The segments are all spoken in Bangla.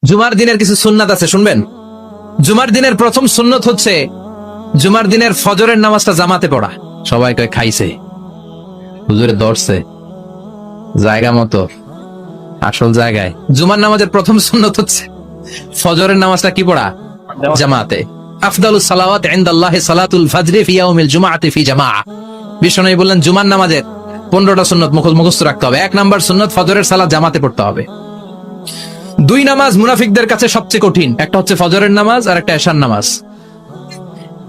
জুমার দিনের কিছু সুন্নাত আছে, শুনবেন? জুমার দিনের প্রথম সুন্নত হচ্ছে জুমার দিনের ফজরের নামাজটা জামাতে পড়া। সবাই কয় খাইছে, হুজুরে দর্শে জায়গা মতো আসল জায়গায়। জুমার নামাজের প্রথম সুন্নত হচ্ছে ফজরের নামাজটা কি পড়া? জামাতে। আফদালুস সালাওয়াত ইনদাল্লাহি সালাতুল ফাজরি ফি ইয়াউমিল জুমআতি ফি জামাআহ। বিশ্বনবী বললেন জুমার নামাজের 15টা সুন্নত মুখস্থ রাখতে হবে। 1 নাম্বার সুন্নত ফজরের সালাত জামাতে পড়তে হবে। 2 নামাজ মুনাফিকদের কাছে সবচেয়ে কঠিন, একটা হচ্ছে ফজরের নামাজ আর একটা এশার নামাজ।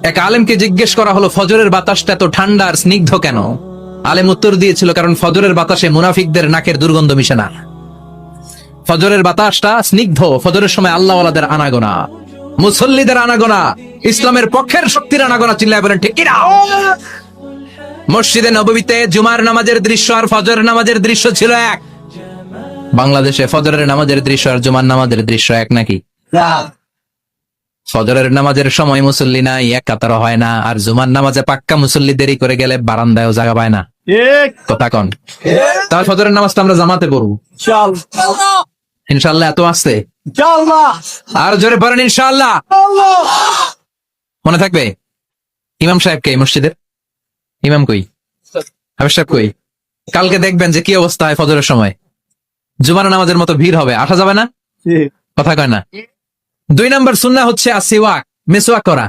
এক আলেমকে জিজ্ঞেস করা হলো ফজরের বাতাসটা এত ঠান্ডা আর স্নিগ্ধ কেন? আলেম উত্তর দিয়েছিল, কারণ ফজরের বাতাসে মুনাফিকদের নাকের দুর্গন্ধ মিশে না। ফজরের বাতাসটা স্নিগ্ধ, ফজরের সময় আল্লাহওয়ালাদের আনাগোনা, মুসল্লিদের আনাগোনা, ইসলামের পক্ষের শক্তির আনাগোনা। চিল্লায় বলেন ঠিক কিনা? মসজিদে নববীতে জুমার নামাজের দৃশ্য আর ফজরের নামাজের দৃশ্য ছিল এক। বাংলাদেশে ফজরের নামাজের দৃশ্য আর জুমার নামাজের দৃশ্য এক নাকি? ফজরের নামাজের সময় মুসল্লি নাই, এক কাতার হয় না, আর জুমার নামাজে পাক্কা মুসল্লি দেরি করে গেলে বারান্দায়ও জায়গা পায় না। কথা কন। তাহলে ফজরের নামাজটা আমরা জামাতে পড়ব ইনশাআল্লাহ। এত আসতে আর জোরে পড়েন ইনশাআল্লাহ। মনে থাকবে? ইমাম সাহেব কে মসজিদের? ইমাম কই? হাফেজ সাহেব কই? কালকে দেখবেন যে কি অবস্থা হয় ফজরের সময়। জুমার নামাজের মতো ভিড় হবে, আসা যাবে না। কথা কয় না। 2 নাম্বার সুন্নাহ হচ্ছে আসিওয়াক, মেসওয়াক করা।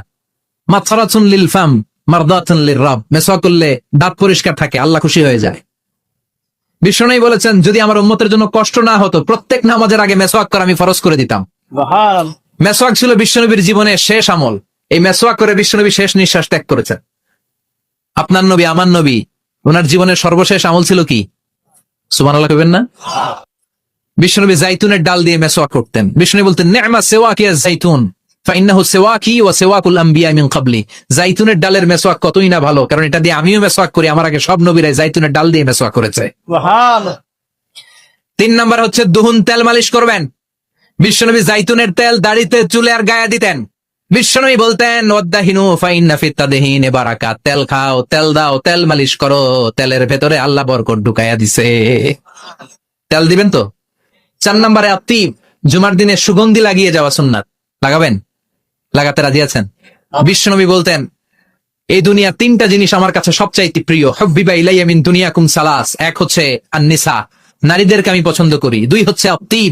মাতসারাতুন লিল ফাম মারদাতুন লির রাব। মেসওয়াক করলে দাঁত পরিষ্কার থাকে, আল্লাহ খুশি হয়ে যায়। বিশ্বনবী বলেছেন, যদি আমার উম্মতের জন্য কষ্ট না হতো প্রত্যেক নামাজের আগে মেসওয়াক করা আমি ফরজ করে দিতাম। মেসওয়াক ছিল বিশ্বনবীর জীবনের শেষ আমল। এই মেসওয়াক করে বিশ্বনবী শেষ নিঃশ্বাস ত্যাগ করেছেন। আপনার নবী, আমার নবী, ওনার জীবনের সর্বশেষ আমল ছিল কি? সুবহানাল্লাহ কইবেন না? বিশ্বনবী জাইতুনের ডাল দিয়ে মেসওয়াক করতেন। বিশ্বনবী বলতেন, নি'মা সিওয়াকিয়া জাইতুন ফাইন্নাহু সিওয়াকি ওয়া সিওয়াকুল আমবিয়া মিন ক্বাবলি। জাইতুনের ডালের মেসওয়াক কতই না ভালো, কারণ এটা দিয়ে আমিও মেসওয়াক করি, আমার আগে সব নবীরাই জাইতুনের ডাল দিয়ে মেসওয়াক করেছে। সুবহানাল্লাহ। 3 নাম্বার হচ্ছে দুহুন, তেল মালিশ করবেন। বিশ্বনবী জাইতুনের তেল দাড়িতে, চুলে আর গায়ে দিতেন। বিশ্বনবী বলতেন, ওয়াদাহিনু ফাইন্না ফিত তাদহিনি বারাকাত। তেল খাও, তেল দাও, তেল মালিশ করো, তেলের ভেতরে আল্লাহ বরকত ঢুকাইয়া দিছে। তেল দিবেন তো। 4 নম্বরে আতিব, জুমার দিনে সুগন্ধি লাগিয়ে যাওয়া সুন্নাত। লাগাবেন? লাগাতে রাজি আছেন? বিশ্বনবী বলতেন, এই দুনিয়ার 3টা জিনিস আমার কাছে সবচাইতে প্রিয়। হুব্বিবা ইলাইয়া মিন দুনিয়াকুম সালাস। 1 হচ্ছে আন-নিসা, নারীদেরকে আমি পছন্দ করি। 2 হচ্ছে আতিব,